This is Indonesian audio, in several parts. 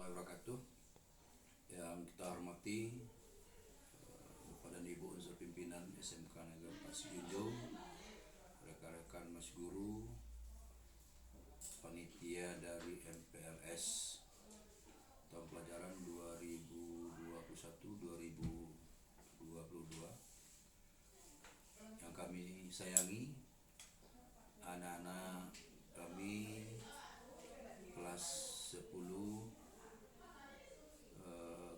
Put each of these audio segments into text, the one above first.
warahmatullahi wabarakatuh. Yang kita hormati Bapak dan Ibu unsur pimpinan SMK Negeri 4 Sijunjung, rekan-rekan Mas Guru, panitia dari MPLS tahun pelajaran 2021-2022 yang kami sayangi, anak-anak kami kelas 10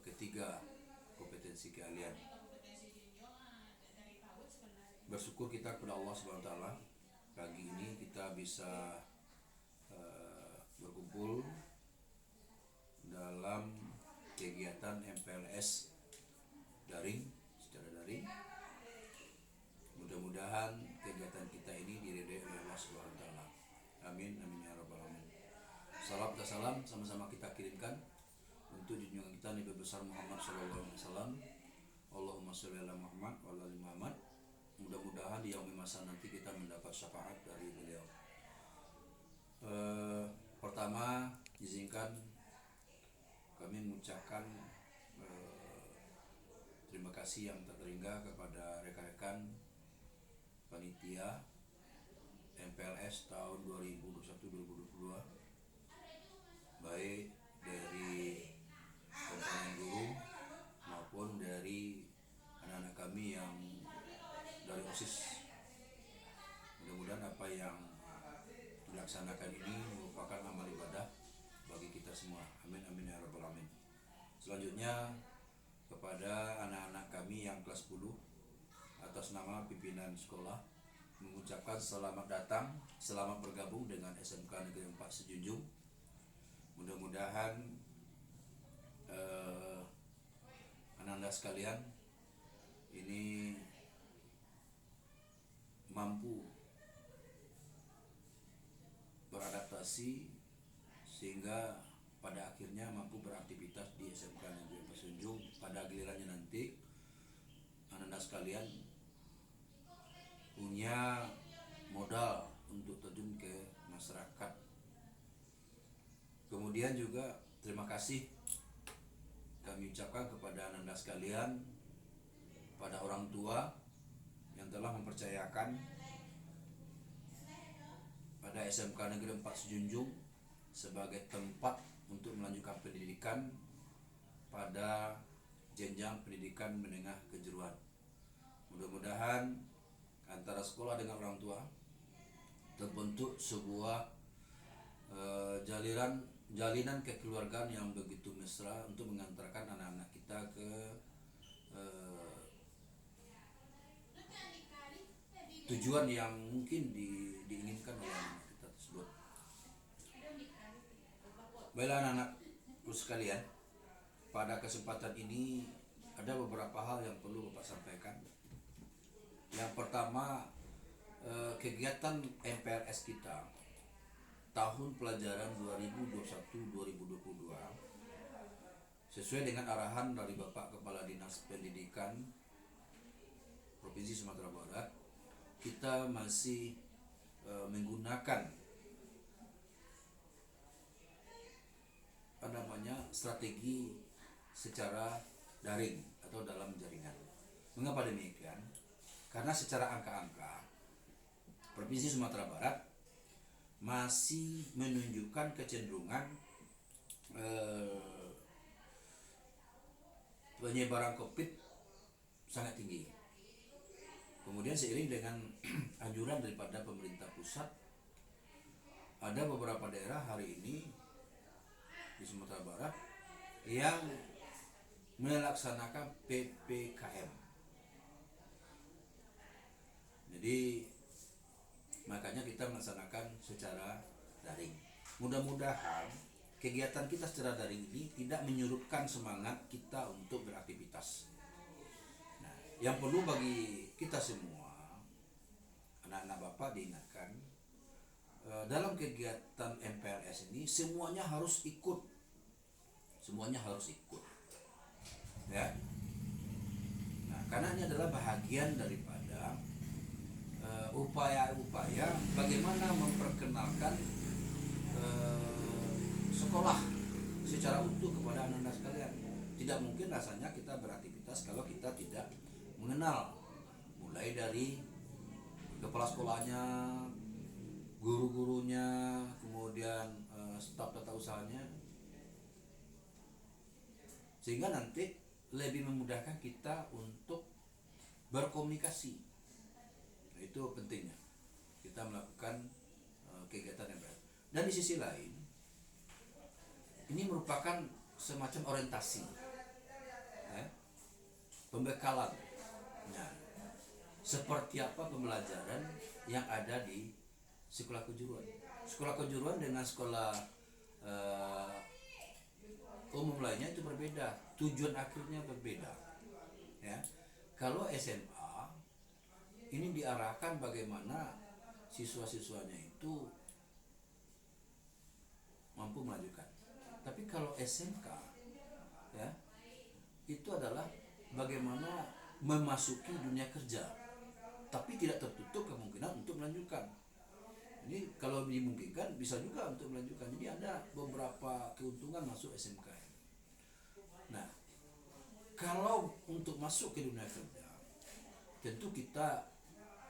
ketiga kompetensi keahlian. Bersyukur kita kepada Allah SWT, pagi ini kita bisa berkumpul dalam kegiatan MPLS secara daring. Mudah-mudahan kegiatan kita ini diridhai oleh Allah SWT. Amin, amin ya rabbal alamin. Salam dan salam sama-sama kita kirimkan untuk junjungan kita Nabi besar Muhammad SAW. Allahumma sholli ala Muhammad wa ala ali Muhammad. Mudah-mudahan di yaumil masa nanti kita mendapat syafaat dari beliau. Pertama, izinkan kami mengucapkan terima kasih yang tak terhingga kepada rekan-rekan panitia MPLS tahun 2021-2022, baik dari komponen guru maupun dari anak-anak kami yang dari OSIS. Mudah-mudahan apa yang dilaksanakan ini merupakan amal ibadah bagi kita semua. Amin amin ya rabbal alamin. Selanjutnya kepada anak-anak kami yang kelas 10, atas nama pimpinan sekolah mengucapkan selamat datang, selamat bergabung dengan SMK Negeri 4 Sijunjung. Mudah-mudahan anak-anak sekalian ini mampu beradaptasi sehingga pada akhirnya mampu beraktivitas di SMK Negeri 4 Sijunjung. Pada gilirannya nanti anak-anak sekalian punya modal untuk terjun ke masyarakat. Kemudian juga terima kasih kami ucapkan kepada anak-anak sekalian, pada orang tua yang telah mempercayakan pada SMK Negeri 4 Sijunjung sebagai tempat untuk melanjutkan pendidikan pada jenjang pendidikan menengah kejuruan. Mudah-mudahan antara sekolah dengan orang tua terbentuk sebuah jalinan kekeluargaan yang begitu mesra untuk mengantarkan anak-anak kita ke tujuan yang mungkin diinginkan oleh anak kita tersebut. Baiklah anak-anakku sekalian, pada kesempatan ini ada beberapa hal yang perlu Bapak sampaikan. Yang pertama, kegiatan MPLS kita tahun pelajaran 2021-2022 sesuai dengan arahan dari Bapak Kepala Dinas Pendidikan Provinsi Sumatera Barat, kita masih menggunakan strategi secara daring atau dalam jaringan. Mengapa demikian? Karena secara angka-angka Provinsi Sumatera Barat masih menunjukkan kecenderungan penyebaran COVID sangat tinggi. Kemudian seiring dengan anjuran daripada pemerintah pusat, ada beberapa daerah hari ini di Sumatera Barat yang melaksanakan PPKM. Jadi makanya kita melaksanakan secara daring. Mudah-mudahan kegiatan kita secara daring ini tidak menyurutkan semangat kita untuk beraktivitas. Nah, yang perlu bagi kita semua, anak-anak Bapak, diingatkan dalam kegiatan MPLS ini semuanya harus ikut. Ya. Nah, karena ini adalah bahagian daripada upaya-upaya bagaimana memperkenalkan sekolah secara utuh kepada anak-anak sekalian. Tidak mungkin rasanya kita beraktivitas kalau kita tidak mengenal, mulai dari kepala sekolahnya, guru-gurunya, kemudian staf tata usahanya, sehingga nanti lebih memudahkan kita untuk berkomunikasi. Nah, itu pentingnya kita melakukan kegiatan MPLS. Dan di sisi lain, ini merupakan semacam orientasi, pembekalan. Nah, seperti apa pembelajaran yang ada di sekolah kejuruan. Sekolah kejuruan dengan sekolah umum lainnya itu berbeda, tujuan akhirnya berbeda. Ya, kalau SMA ini diarahkan bagaimana siswa-siswanya itu mampu melanjutkan. Tapi kalau SMK, ya, itu adalah bagaimana memasuki dunia kerja, tapi tidak tertutup kemungkinan untuk melanjutkan. Ini kalau dimungkinkan bisa juga untuk melanjutkan. Jadi ada beberapa keuntungan masuk SMK. Nah, kalau untuk masuk ke dunia kerja, tentu kita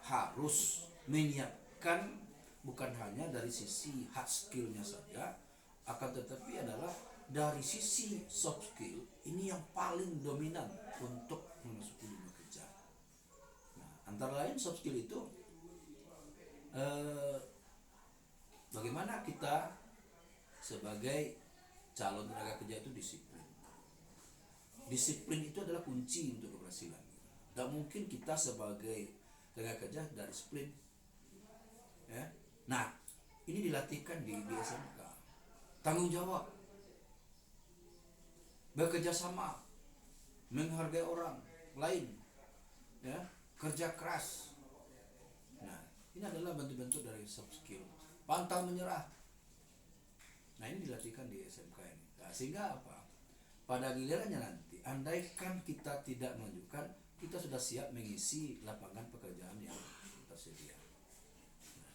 harus menyiapkan bukan hanya dari sisi hard skillnya saja, akan tetapi adalah dari sisi soft skill. Ini yang paling dominan untuk memasuki dunia kerja. Nah, antara lain soft skill itu bagaimana kita sebagai calon tenaga kerja itu disiplin. Disiplin itu adalah kunci untuk keberhasilan. Tidak mungkin kita sebagai tenaga kerja tidak disiplin. Ya. Nah, ini dilatihkan di SMK. Tanggung jawab, bekerja sama, menghargai orang lain, ya, kerja keras. Nah, ini adalah bentuk-bentuk dari soft skill. Pantang menyerah. Nah, ini dilatihkan di SMK ini. Nah, sehingga apa? Pada gilirannya nanti, andaikan kita tidak melanjutkan, kita sudah siap mengisi lapangan pekerjaan yang tersedia. Nah,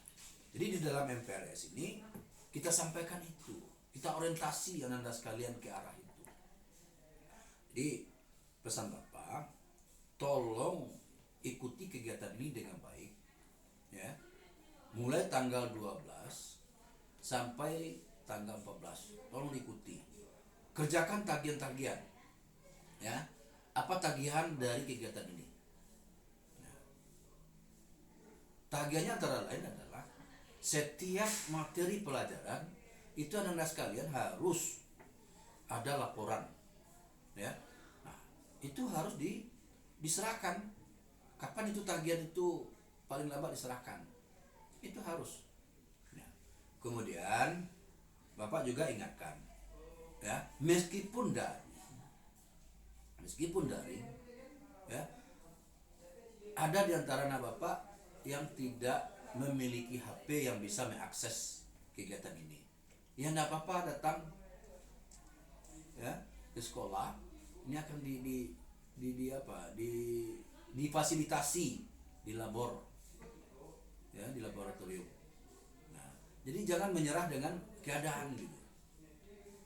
jadi di dalam MPLS ini kita sampaikan itu, kita orientasi anak-anak sekalian ke arah itu. Jadi pesan Bapak, tolong ikuti kegiatan ini dengan baik, ya. Mulai tanggal 12 sampai tanggal 14, tolong ikuti. Kerjakan tagihan-tagihan, ya. Apa tagihan dari kegiatan ini? Nah, tagihannya antara lain adalah setiap materi pelajaran itu anak-anak sekalian harus ada laporan, ya. Nah, itu harus diserahkan. Kapan itu tagihan itu paling lambat diserahkan? Itu harus. Nah, kemudian Bapak juga ingatkan, ya, meskipun daring, ya, ada di antara anak Bapak yang tidak memiliki HP yang bisa mengakses kegiatan ini. Ya, enggak apa-apa, datang, ya, ke sekolah. Ini akan difasilitasi di labor, ya, di laboratorium. Nah, jadi jangan menyerah dengan keadaan gitu.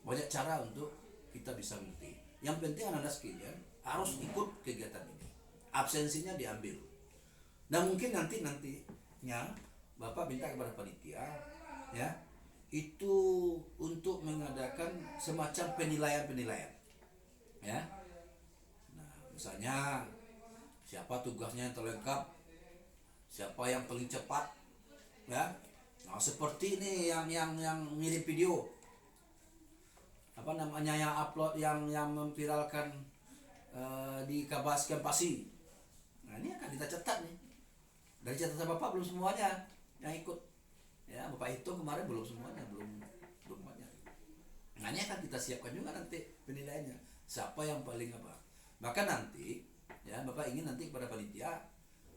Banyak cara untuk kita bisa mengerti. Yang penting anak-anak sekalian harus ikut kegiatan ini. Absensinya diambil. Dan mungkin nantinya Bapak minta kepada panitia, ya, itu untuk mengadakan semacam penilaian, ya. Nah, misalnya siapa tugasnya yang terlengkap, siapa yang paling cepat, ya. Nah, seperti ini yang ngirim video, apa namanya, yang upload, yang memviralkan di Kabas Kempasi. Nah, ini akan kita cetak nih. Dari catatan Bapak belum semuanya yang ikut, ya. Bapak hitung kemarin belum semuanya, belum banyak. Nah, ini akan kita siapkan juga nanti penilaiannya, siapa yang paling apa. Maka nanti, ya, Bapak ingin nanti kepada panitia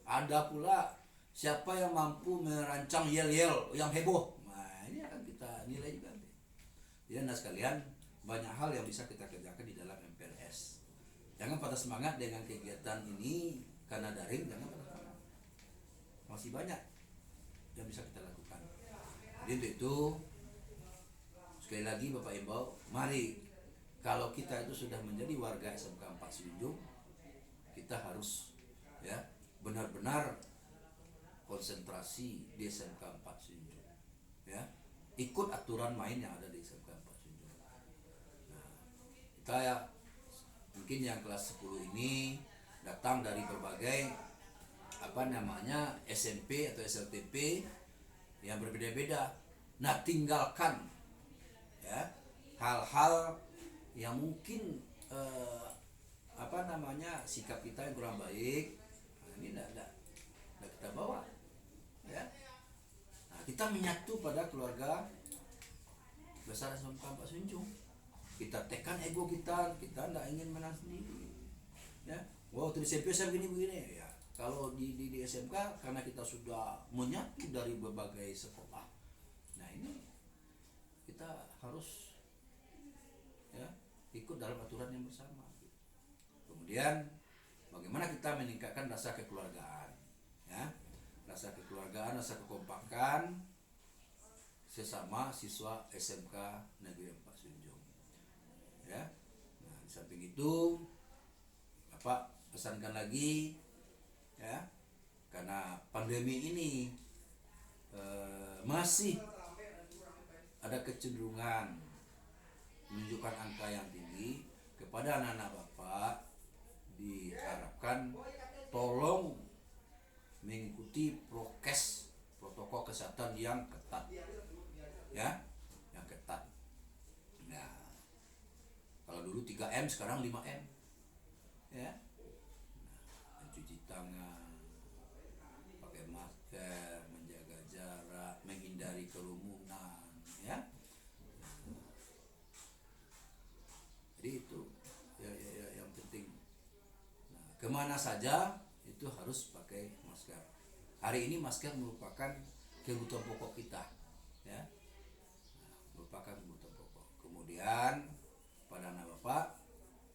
ada pula siapa yang mampu merancang yel-yel yang heboh. Nah, ini akan kita nilai juga nanti. Jadi anak sekalian, banyak hal yang bisa kita kerjakan di dalam MPLS. Jangan patah semangat dengan kegiatan ini karena daring, jangan patah semangat. Masih banyak yang bisa kita lakukan. Jadi untuk itu, sekali lagi Bapak imbau, mari kalau kita itu sudah menjadi warga SMK 4 Sijunjung, kita harus ya benar-benar konsentrasi di SMK 4 Sijunjung, ya ikut aturan main yang ada di SMK 4 Sijunjung. Nah, kita ya mungkin yang kelas 10 ini datang dari berbagai SMP atau SLTP yang berbeda-beda. Nah, tinggalkan ya hal-hal yang mungkin sikap kita yang kurang baik. Nah, ini tidak kita bawa ya. Nah, kita menyatu pada keluarga besar SMK 4 Sijunjung. Kita tekan ego kita tidak ingin menang sendiri ya. Wow, di SMP saya begini ya. Kalau di SMK karena kita sudah menyatu dari berbagai sekolah. Nah, ini kita harus ya ikut dalam aturan yang bersama. Kemudian bagaimana kita meningkatkan rasa kekeluargaan ya. Rasa kekeluargaan, rasa kekompakan sesama siswa SMK Negeri 4 Sijunjung. Ya. Nah, di samping itu Bapak pesankan lagi ya, karena pandemi ini masih ada kecenderungan menunjukkan angka yang tinggi. Kepada anak-anak Bapak diharapkan tolong mengikuti prokes, protokol kesehatan yang ketat ya, yang ketat. Nah, kalau dulu 3M sekarang 5M ya. Nah, mencuci tangan, pakai masker, menjaga jarak, menghindari kerumunan ya. Jadi itu ya yang penting. Nah, kemana saja itu harus pakai masker. Hari ini masker merupakan kebutuhan pokok kita ya. Nah, merupakan kebutuhan pokok. Kemudian pada anak Bapak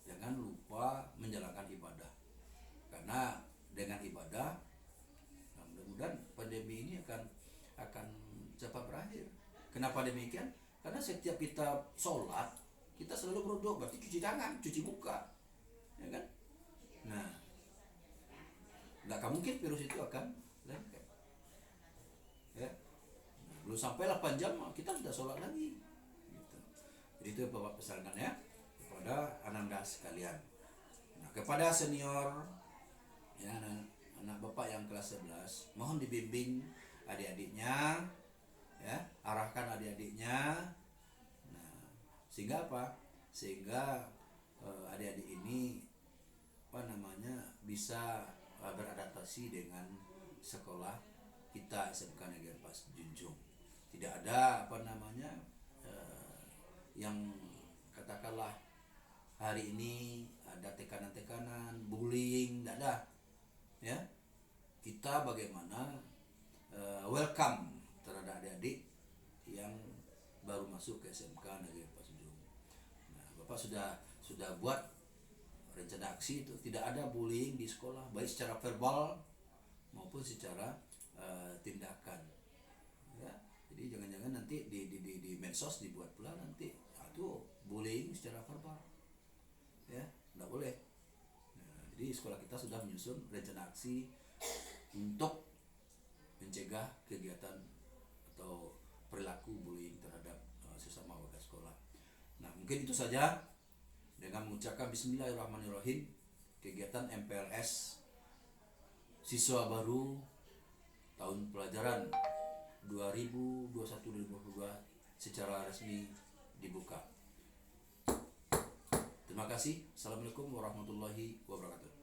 jangan lupa menjalankan ibadah, karena dengan ibadah nah mudah-mudahan pandemi ini akan cepat berakhir. Kenapa demikian? Karena setiap kita sholat kita selalu berdoa, berarti cuci tangan, cuci muka ya kan. Nah, nggak mungkin virus itu akan lengket ya. Nah, belum sampai 8 jam kita sudah sholat lagi gitu. Jadi itu Bapak pesankan ya kepada anak-anak sekalian. Nah, kepada senior ya, anak Bapak yang kelas 11 mohon dibimbing adik-adiknya ya, arahkan adik-adiknya. Nah, sehingga apa? Sehingga adik-adik ini bisa beradaptasi dengan sekolah kita SMK Negeri 4 Sijunjung. Tidak ada yang katakanlah hari ini ada tekanan-tekanan, bullying, tidak ada ya. Kita bagaimana welcome terhadap adik-adik yang baru masuk ke SMK Negeri 4 Sijunjung. Nah, Bapak sudah buat rencana aksi itu, tidak ada bullying di sekolah, baik secara verbal maupun secara tindakan ya. Jadi jangan-jangan nanti di medsos dibuat pula nanti itu bullying secara verbal ya, tidak boleh. Nah, jadi sekolah kita sudah menyusun rencana aksi untuk mencegah kegiatan atau perilaku bullying terhadap sesama warga sekolah. Nah, mungkin itu saja. Dengan mengucapkan Bismillahirrahmanirrahim, kegiatan MPLS siswa baru tahun pelajaran 2021-2022 secara resmi dibuka. Terima kasih. Assalamualaikum warahmatullahi wabarakatuh.